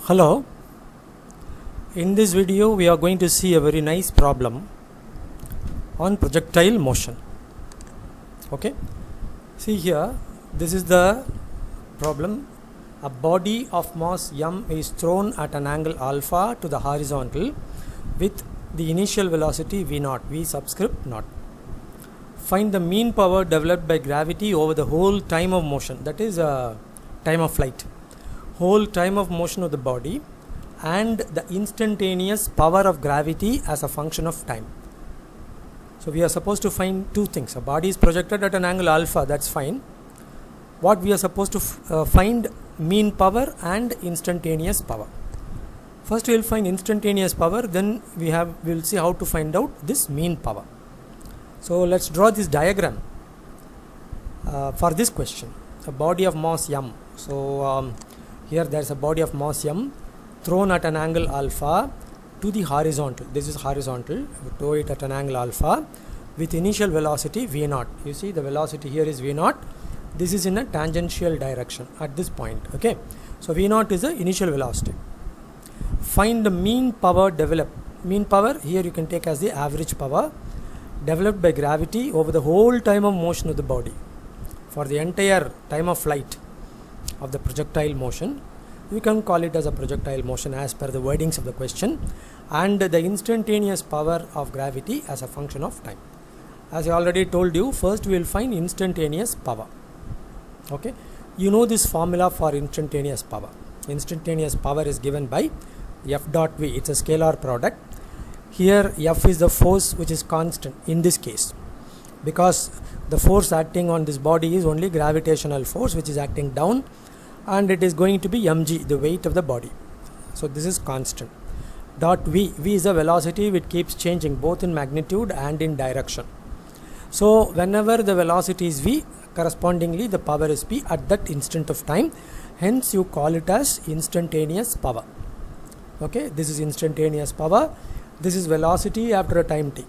Hello, in this video we are going to see a very nice problem on projectile motion. Okay, see here, this is the problem. A body of mass m is thrown at an angle alpha to the horizontal with the initial velocity v0, v subscript naught. Find the mean power developed by gravity over the whole time of motion, that is time of flight, whole time of motion of the body, and the instantaneous power of gravity as a function of time. So we are supposed to find two things. A body is projected at an angle alpha, that's fine. What we are supposed to find mean power and instantaneous power. First we will find instantaneous power, then we will see how to find out this mean power. So let's draw this diagram for this question. A body of mass m. So here there is a body of mass m thrown at an angle alpha to the horizontal. This is horizontal. We throw it at an angle alpha with initial velocity v0. You see the velocity here is v0. This is in a tangential direction at this point. Okay, so v0 is the initial velocity. Find the mean power developed. Mean power here you can take as the average power developed by gravity over the whole time of motion of the body. For the entire time of flight of the projectile motion, you can call it as a projectile motion as per the wordings of the question, and the instantaneous power of gravity as a function of time. As I already told you, first we will find instantaneous power. Okay, you know this formula for instantaneous power. Instantaneous power is given by F dot V. It's a scalar product. Here F is the force which is constant in this case, because the force acting on this body is only gravitational force which is acting down, and it is going to be mg, the weight of the body. So this is constant. Dot V. V is the velocity which keeps changing both in magnitude and in direction. So whenever the velocity is v, correspondingly the power is p at that instant of time. Hence you call it as instantaneous power. Okay, this is instantaneous power. This is velocity after a time t.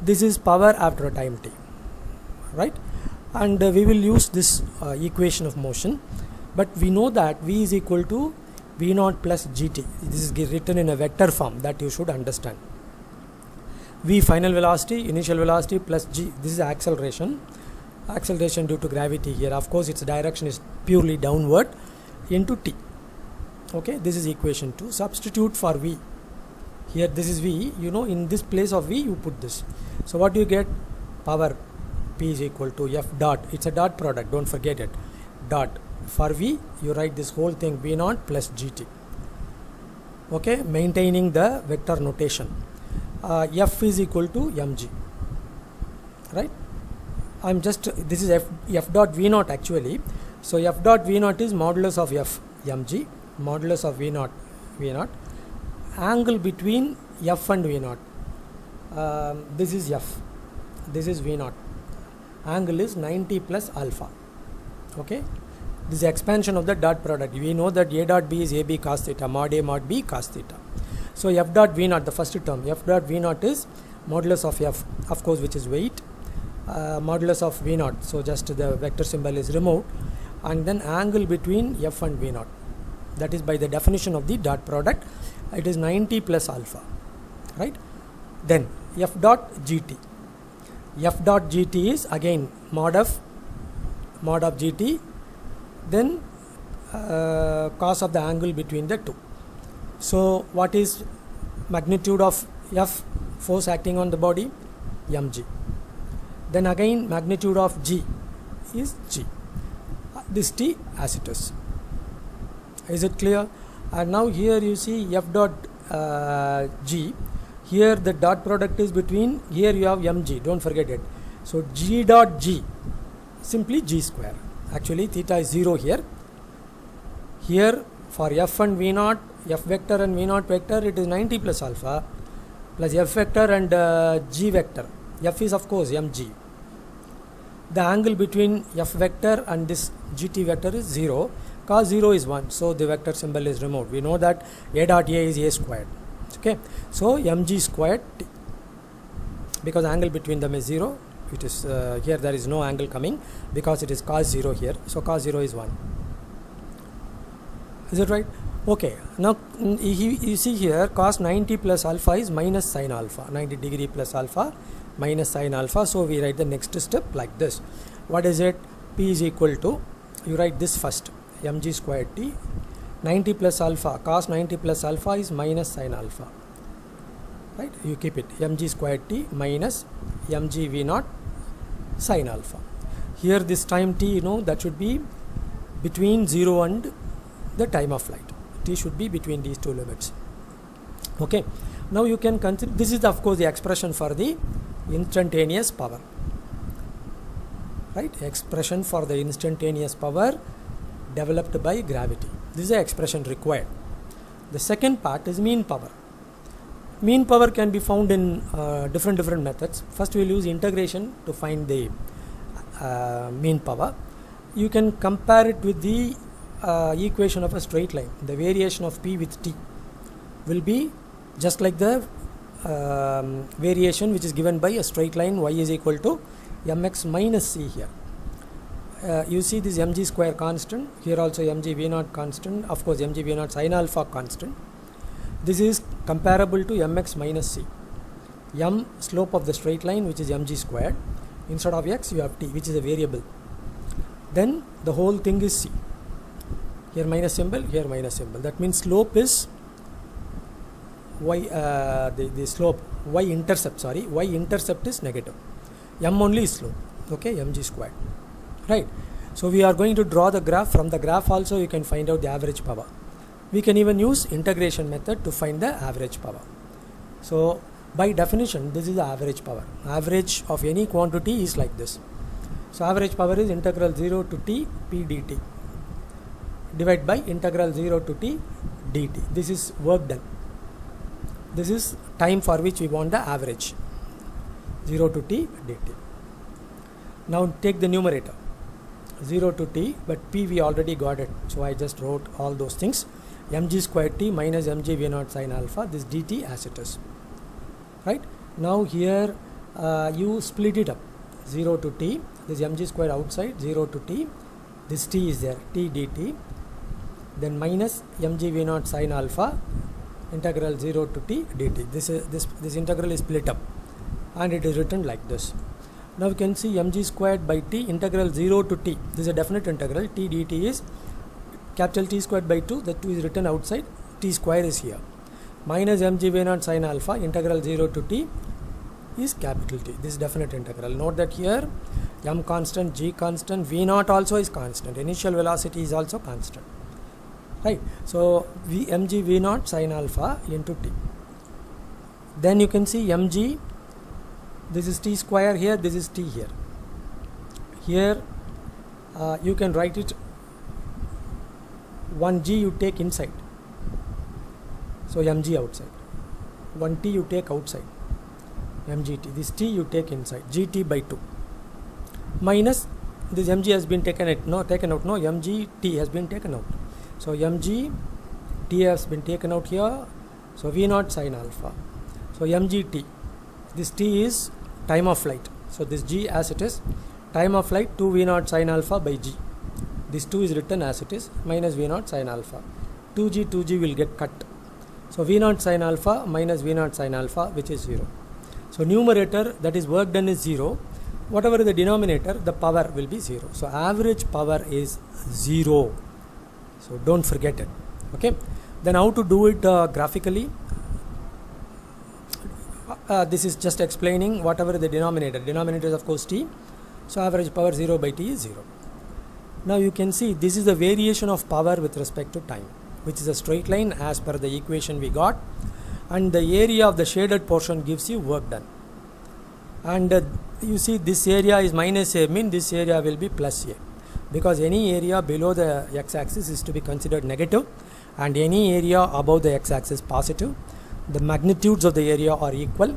This is power after a time t. Right? And we will use this equation of motion. But we know that v is equal to v0 plus gt. This is written in a vector form, that you should understand. V final velocity, initial velocity, plus g. This is acceleration. Acceleration due to gravity here. Of course, its direction is purely downward, into t. Okay, this is equation 2. Substitute for v. Here this is v. You know, in this place of v, you put this. So what do you get? Power p is equal to f dot. It's a dot product. Don't forget it. Dot. For v, you write this whole thing v0 plus gt. Okay, maintaining the vector notation. F is equal to mg. Right? This is f dot v0 actually. So f dot v0 is modulus of f mg, modulus of v0. Angle between f and v0. This is f. This is v0. Angle is 90 plus alpha. Okay. This is expansion of the dot product. We know that a dot b is ab cos theta, mod a mod b cos theta. So f dot v0, the first term, f dot v0 is modulus of f, of course, which is weight, modulus of v0. So just the vector symbol is removed, and then angle between f and v0. That is by the definition of the dot product. It is 90 plus alpha. Right? Then f dot gt. F dot gt is again mod of gt, then cos of the angle between the two. So what is magnitude of F, force acting on the body? mg. Then again magnitude of g is g. This t as it is. Is it clear? And now here you see F dot g. Here the dot product is between, here you have mg, don't forget it. So g dot g, simply g square. Actually theta is 0 here. Here for f and v0, f vector and v0 vector, it is 90 plus alpha plus f vector and g vector. F is of course mg. The angle between f vector and this gt vector is 0. Cos 0 is 1. So the vector symbol is removed. We know that a dot a is a squared. Okay. So mg squared t. Because angle between them is 0. It is here there is no angle coming because it is cos 0 here. So cos 0 is 1. Is it right? Okay, now you see here cos 90 plus alpha is minus sin alpha, 90 degree plus alpha minus sin alpha. So we write the next step like this. What is it? P is equal to, you write this first, mg squared t, 90 plus alpha, cos 90 plus alpha is minus sin alpha, right? You keep it, mg squared t minus mg v naught sin alpha. Here this time t, you know, that should be between 0 and the time of flight. T should be between these two limits. Okay, now you can consider, this is of course the expression for the instantaneous power, right? Expression for the instantaneous power developed by gravity. This is the expression required. The second part is mean power. Mean power can be found in different methods. First we will use integration to find the mean power. You can compare it with the equation of a straight line. The variation of p with t will be just like the variation which is given by a straight line y is equal to mx minus c here. You see this mg square constant, here also mg v naught constant, of course mg v naught sin alpha constant. This is comparable to mx minus c. M slope of the straight line, which is mg squared. Instead of x you have t, which is a variable. Then the whole thing is c. Here minus symbol, here minus symbol. That means slope is y, the slope y intercept, sorry, y intercept is negative. M only is slope, okay, mg squared, right? So we are going to draw the graph. From the graph also you can find out the average power. We can even use integration method to find the average power. So by definition this is the average power. Average of any quantity is like this. So average power is integral 0 to t p dt divided by integral 0 to t dt. This is work done. This is time for which we want the average, 0 to t dt. Now take the numerator, 0 to t, but p we already got it, so I just wrote all those things. Mg squared t minus mg v naught sin alpha, this dt as it is, right? Now here you split it up, 0 to t, this mg squared outside, 0 to t, this t is there, t dt, then minus mg v naught sin alpha, integral 0 to t dt. This integral is split up and it is written like this. Now you can see mg squared by t, integral 0 to t, this is a definite integral, t dt is capital T squared by 2, the 2 is written outside, t square is here, minus mg v naught sin alpha, integral 0 to t is capital T, this is definite integral. Note that here m constant, g constant, v naught also is constant, initial velocity is also constant, right? So mg v naught sin alpha into t. Then you can see mg, this is t square here, this is t here. Here you can write it, 1g you take inside, so mg outside, 1t you take outside, mgt, this t you take inside, gt by 2, minus this mg has been taken out, mg t has been taken out, so mg t has been taken out here, so v naught sin alpha, so mg t, this t is time of flight, so this g as it is, time of flight 2 v naught sin alpha by g, this 2 is written as it is, minus v naught sin alpha, 2g will get cut, so v naught sin alpha minus v naught sin alpha, which is 0. So numerator, that is work done, is 0, whatever is the denominator, the power will be 0. So average power is 0, so don't forget it, okay? Then how to do it graphically? This is just explaining whatever is the denominator is of course t, so average power 0 by t is 0. Now you can see this is the variation of power with respect to time, which is a straight line as per the equation we got, and the area of the shaded portion gives you work done. And you see this area is minus a, mean this area will be plus a, because any area below the x-axis is to be considered negative and any area above the x-axis positive. The magnitudes of the area are equal,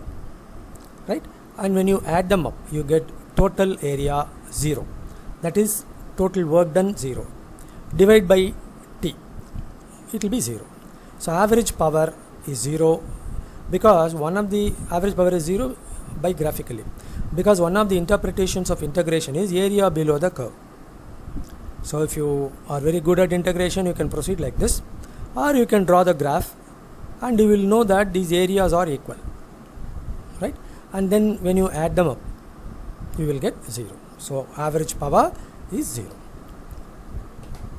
right? And when you add them up you get total area 0, that is total work done 0, divide by t, it will be 0. So average power is 0, because one of the average power is 0 by graphically, because one of the interpretations of integration is area below the curve. So if you are very good at integration you can proceed like this, or you can draw the graph and you will know that these areas are equal, right? And then when you add them up, you will get 0. So average power is 0,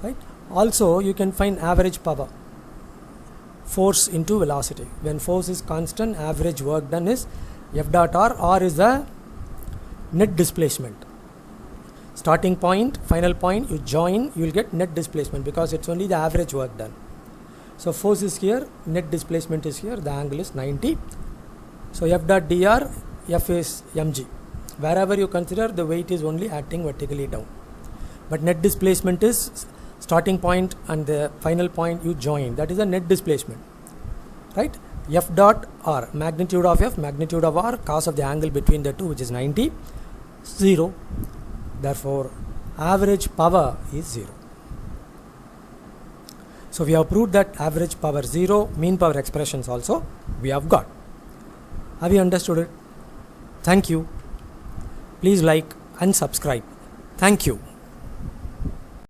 right? Also you can find average power, force into velocity. When force is constant, average work done is F dot R is the net displacement. Starting point, final point, you join, you will get net displacement because it's only the average work done. So force is here, net displacement is here, the angle is 90. So F dot dr, F is mg. Wherever you consider, the weight is only acting vertically down. But net displacement is starting point and the final point you join. That is a net displacement, right? F dot r, magnitude of F, magnitude of r, cos of the angle between the two, which is 90, 0. Therefore, average power is 0. So we have proved that average power 0, mean power expressions also we have got. Have you understood it? Thank you. Please like and subscribe. Thank you.